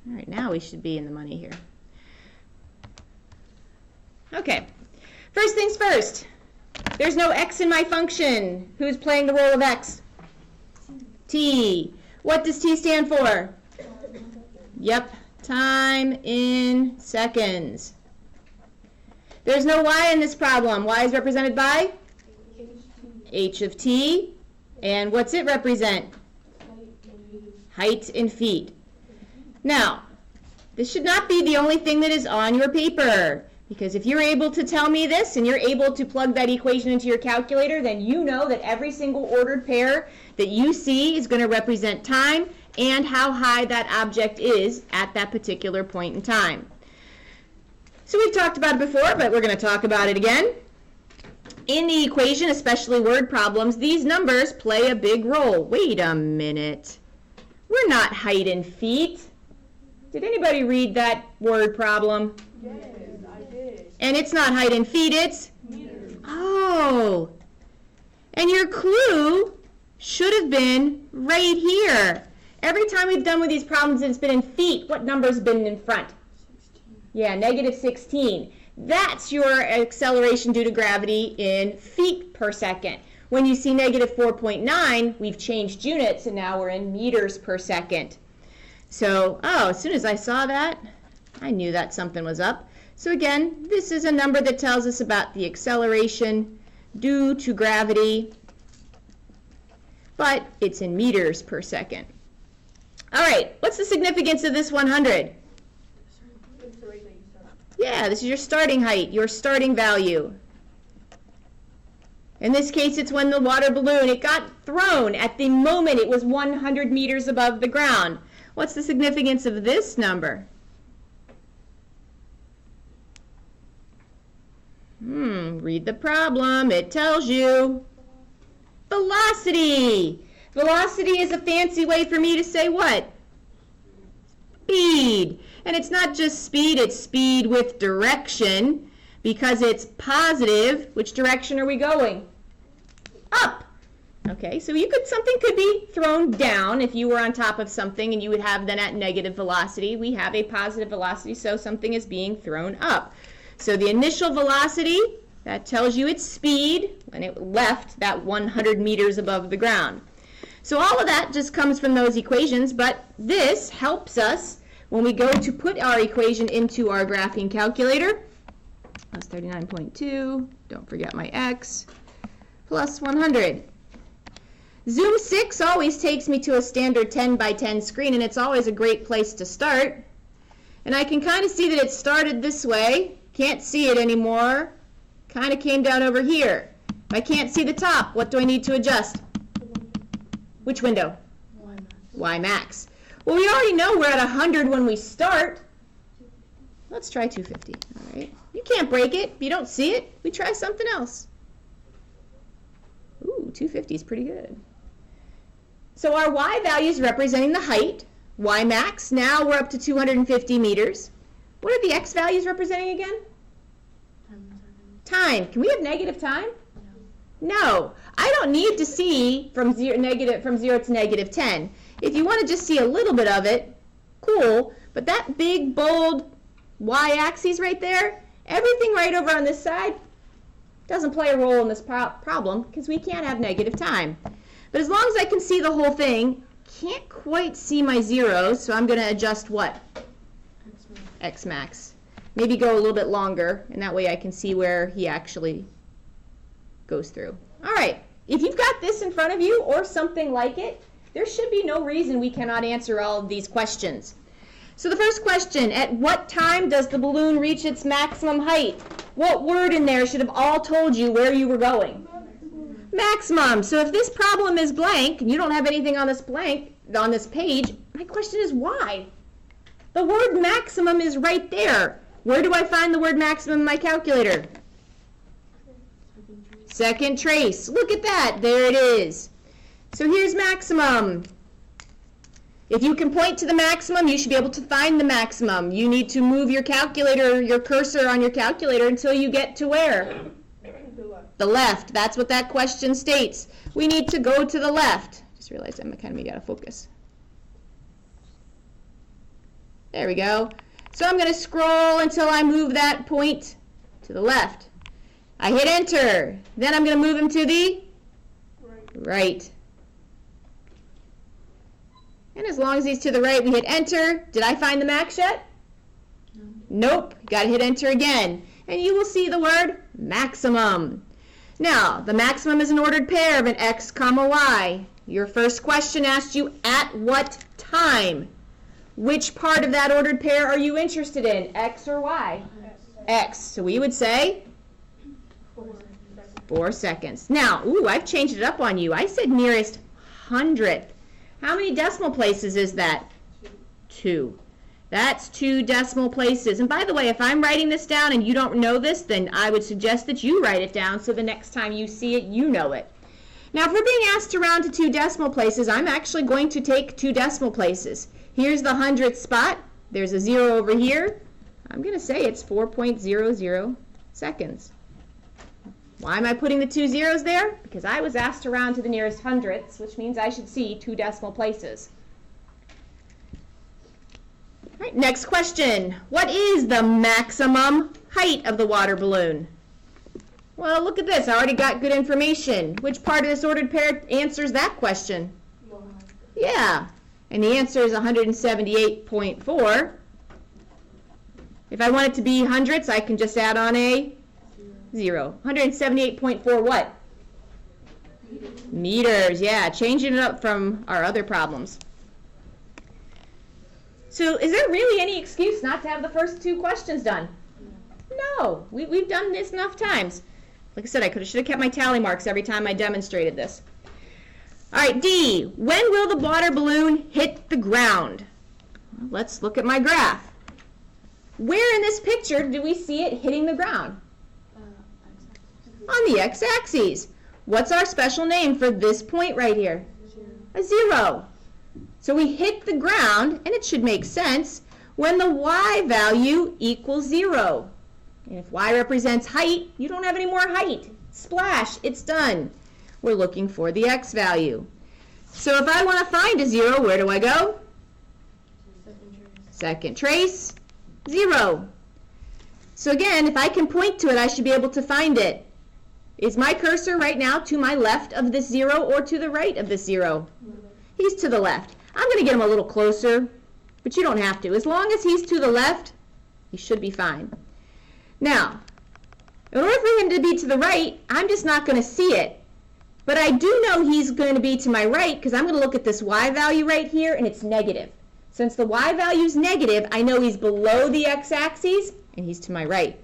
All right, now we should be in the money here. Okay, first things first. There's no x in my function. Who's playing the role of x? T. What does T stand for? Yep, time in seconds. There's no y in this problem. Y is represented by? H of t. And what's it represent? Height in feet. Now, this should not be the only thing that is on your paper. Because if you're able to tell me this and you're able to plug that equation into your calculator, then you know that every single ordered pair that you see is going to represent time and how high that object is at that particular point in time. So we've talked about it before, but we're going to talk about it again. In the equation, especially word problems, these numbers play a big role. Wait a minute. We're not height in feet. Did anybody read that word problem? Yes, I did. And it's not height in feet, it's? Meters. Oh. And your clue should have been right here. Every time we've done with these problems, it's been in feet. What number's been in front? 16. Yeah, negative 16. That's your acceleration due to gravity in feet per second. When you see negative 4.9, we've changed units, and now we're in meters per second. So, as soon as I saw that, I knew that something was up. So again, this is a number that tells us about the acceleration due to gravity, but it's in meters per second. All right, what's the significance of this 100? Yeah, this is your starting height, your starting value. In this case, it's when the water balloon, it got thrown at the moment it was 100 meters above the ground. What's the significance of this number? Read the problem. It tells you. Velocity. Velocity is a fancy way for me to say what? Speed. And it's not just speed, it's speed with direction because it's positive. Which direction are we going? Up. Okay, so something could be thrown down if you were on top of something and you would have then at negative velocity. We have a positive velocity, so something is being thrown up. So the initial velocity, that tells you its speed when it left that 100 meters above the ground. So all of that just comes from those equations, but this helps us when we go to put our equation into our graphing calculator. Plus 39.2, don't forget my x, plus 100. Zoom 6 always takes me to a standard 10 by 10 screen, and it's always a great place to start. And I can kind of see that it started this way. Can't see it anymore. Kind of came down over here. If I can't see the top, what do I need to adjust? Which window? Y max. Y max. Well, we already know we're at 100 when we start. Let's try 250. All right. You can't break it. If you don't see it, we try something else. Ooh, 250 is pretty good. So our Y value is representing the height, Y max. Now we're up to 250 meters. What are the X values representing again? Time. Can we have negative time? No. I don't need to see from 0 to negative 10. If you want to just see a little bit of it, cool. But that big, bold Y-axis right there, everything right over on this side doesn't play a role in this problem because we can't have negative time. But as long as I can see the whole thing, can't quite see my zeros, so I'm going to adjust what? X max. Maybe go a little bit longer, and that way I can see where he actually goes through. All right, if you've got this in front of you or something like it, there should be no reason we cannot answer all of these questions. So the first question, at what time does the balloon reach its maximum height? What word in there should have all told you where you were going? Maximum. So if this problem is blank, and you don't have anything on this page, my question is why? The word maximum is right there. Where do I find the word maximum in my calculator? Second trace. Look at that. There it is. So here's maximum. If you can point to the maximum, you should be able to find the maximum. You need to move your calculator, your cursor on your calculator until you get to where? The left. That's what that question states. We need to go to the left. Just realized I'm kind of got to focus. There we go. So I'm going to scroll until I move that point to the left. I hit enter. Then I'm going to move him to the right. And as long as he's to the right, we hit enter. Did I find the max yet? No. Nope. Got to hit enter again. And you will see the word maximum. Now, the maximum is an ordered pair of an x comma y. Your first question asked you at what time. Which part of that ordered pair are you interested in, x or y? X. So we would say 4 seconds. Now, I've changed it up on you. I said nearest hundredth. How many decimal places is that? 2. That's 2 decimal places. And by the way, if I'm writing this down and you don't know this, then I would suggest that you write it down so the next time you see it, you know it. Now, if we're being asked to round to 2 decimal places, I'm actually going to take 2 decimal places. Here's the hundredth spot. There's a 0 over here. I'm going to say it's 4.00 seconds. Why am I putting the 2 zeros there? Because I was asked to round to the nearest hundredths, which means I should see 2 decimal places. All right, next question. What is the maximum height of the water balloon? Well, look at this. I already got good information. Which part of this ordered pair answers that question? Yeah. And the answer is 178.4. If I want it to be hundredths, I can just add on a 0. 178.4 what? Meters. Yeah, changing it up from our other problems. So is there really any excuse not to have the first 2 questions done? No. We've done this enough times. Like I said, I should have kept my tally marks every time I demonstrated this. All right, D. When will the water balloon hit the ground? Well, let's look at my graph. Where in this picture do we see it hitting the ground? On the x-axis. What's our special name for this point right here? 0. A 0. So we hit the ground, and it should make sense, when the y value equals 0. And if y represents height, you don't have any more height. Splash, it's done. We're looking for the x value. So if I want to find a 0, where do I go? Second trace, 0. So again, if I can point to it, I should be able to find it. Is my cursor right now to my left of this 0 or to the right of this 0? He's to the left. I'm going to get him a little closer, but you don't have to. As long as he's to the left, he should be fine. Now, in order for him to be to the right, I'm just not going to see it. But I do know he's going to be to my right because I'm going to look at this y value right here, and it's negative. Since the y value is negative, I know he's below the x-axis, and he's to my right.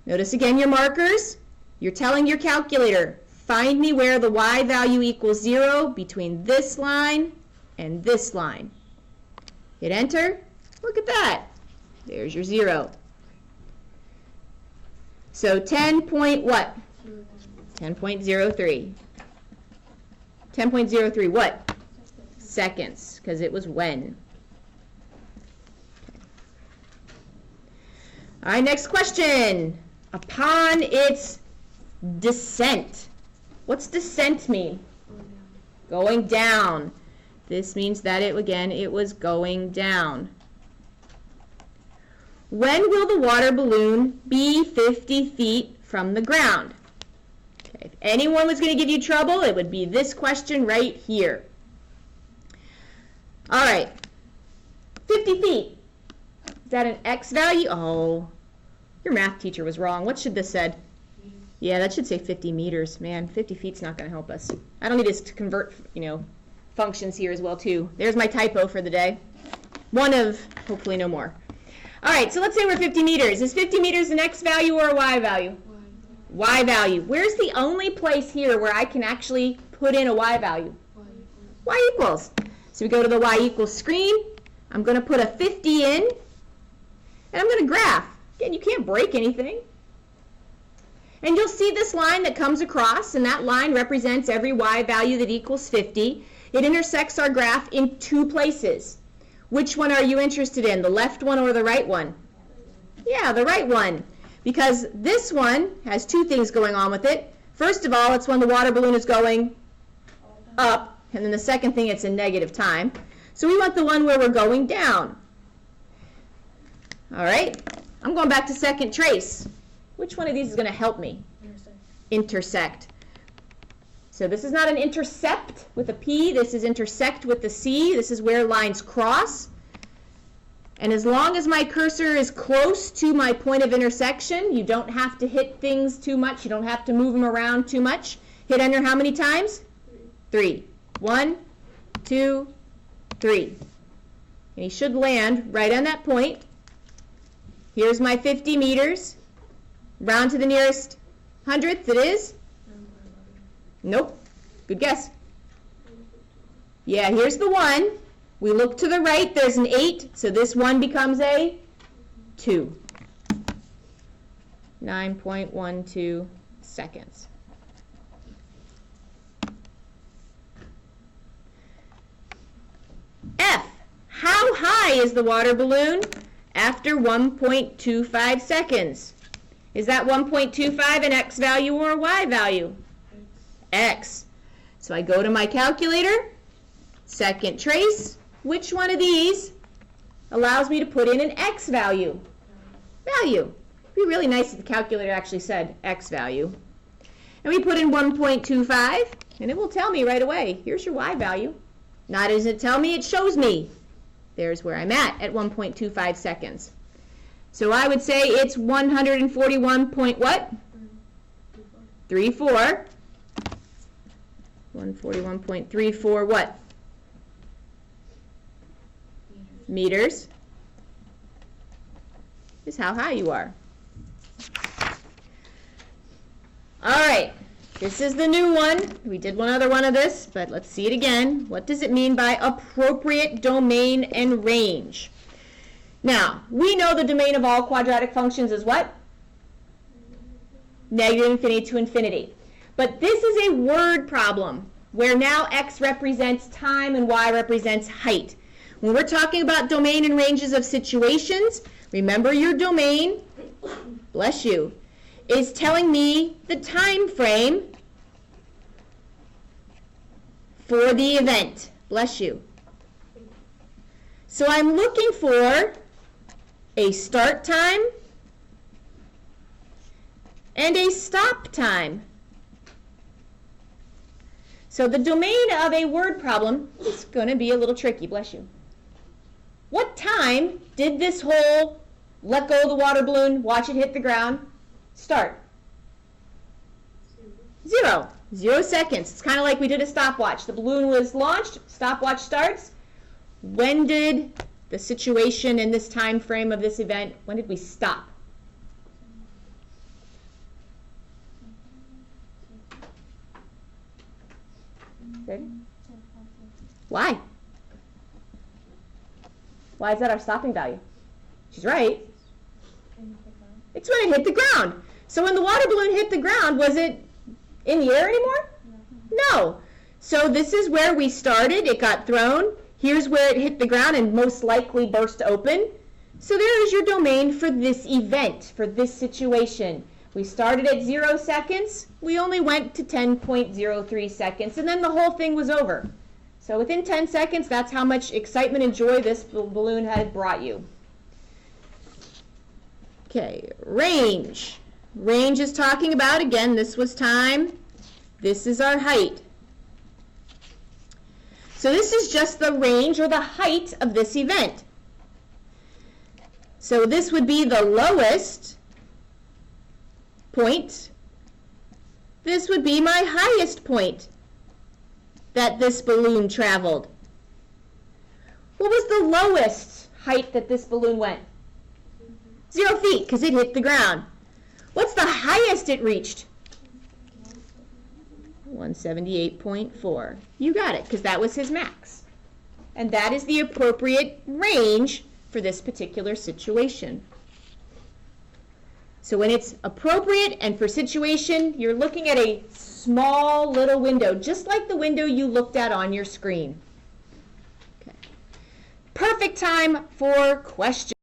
Notice again your markers. You're telling your calculator, find me where the y value equals 0 between this line and this line. Hit enter. Look at that. There's your 0. So 10 point what? 10.03. 10.03 what? Seconds, because it was when. All right, next question. Upon its descent. What's descent mean? Going down. This means that it was going down. When will the water balloon be 50 feet from the ground? Okay. If anyone was going to give you trouble, it would be this question right here. All right. 50 feet. Is that an x value? Oh, your math teacher was wrong. What should this said? Yeah, that should say 50 meters. Man, 50 feet's not going to help us. I don't need us to convert, functions here as well, too. There's my typo for the day. One of, hopefully no more. All right, so let's say we're 50 meters. Is 50 meters an x value or a y value? Y value. Where's the only place here where I can actually put in a y value? Y equals. So we go to the y equals screen. I'm going to put a 50 in, and I'm going to graph. Again, you can't break anything. And you'll see this line that comes across, and that line represents every y value that equals 50. It intersects our graph in 2 places. Which one are you interested in, the left one or the right one? Yeah, the right one. Because this one has 2 things going on with it. First of all, it's when the water balloon is going up, and then the second thing, it's in negative time. So we want the one where we're going down. All right, I'm going back to second trace. Which one of these is going to help me? Intersect. So this is not an intercept with a P, this is intersect with the C. This is where lines cross. And as long as my cursor is close to my point of intersection, you don't have to hit things too much, you don't have to move them around too much. Hit enter how many times? 3. 1, 2, 3. And he should land right on that point. Here's my 50 meters. Round to the nearest hundredth, it is? Nope. Good guess. Yeah, here's the 1. We look to the right, there's an 8, so this 1 becomes a 2. 9.12 seconds. F. How high is the water balloon after 1.25 seconds? Is that 1.25 an X value or a Y value? X. So I go to my calculator, second trace. Which one of these allows me to put in an X value? Value. It'd be really nice if the calculator actually said X value. And we put in 1.25, and it will tell me right away, here's your Y value. Not does it tell me, it shows me. There's where I'm at 1.25 seconds. So I would say it's 141 point what? 34. 141.34 what? Meters is how high you are. All right, this is the new one. We did one other one of this, but let's see it again. What does it mean by appropriate domain and range? Now, we know the domain of all quadratic functions is what? Negative infinity to infinity. But this is a word problem where now X represents time and Y represents height. When we're talking about domain and ranges of situations, remember your domain, bless you, is telling me the time frame for the event, bless you. So I'm looking for a start time and a stop time. So the domain of a word problem is going to be a little tricky, bless you. What time did this whole let go of the water balloon, watch it hit the ground, start? 0. 0 seconds. It's kind of like we did a stopwatch. The balloon was launched, stopwatch starts. When did the situation in this time frame of this event, when did we stop? Ready? Why? Why is that our stopping value? She's right. It's when it hit the ground. So when the water balloon hit the ground, was it in the air anymore? No. So this is where we started. It got thrown. Here's where it hit the ground and most likely burst open. So there is your domain for this event, for this situation. We started at 0 seconds. We only went to 10.03 seconds, and then the whole thing was over. So within 10 seconds, that's how much excitement and joy this balloon had brought you. Okay, range. Range is talking about, again, this was time. This is our height. So this is just the range or the height of this event. So this would be the lowest point. This would be my highest point that this balloon traveled. What was the lowest height that this balloon went? 0 feet, because it hit the ground. What's the highest it reached? 178.4. You got it, because that was his max. And that is the appropriate range for this particular situation. So when it's appropriate and for situation, you're looking at a small little window, just like the window you looked at on your screen. Okay. Perfect time for questions.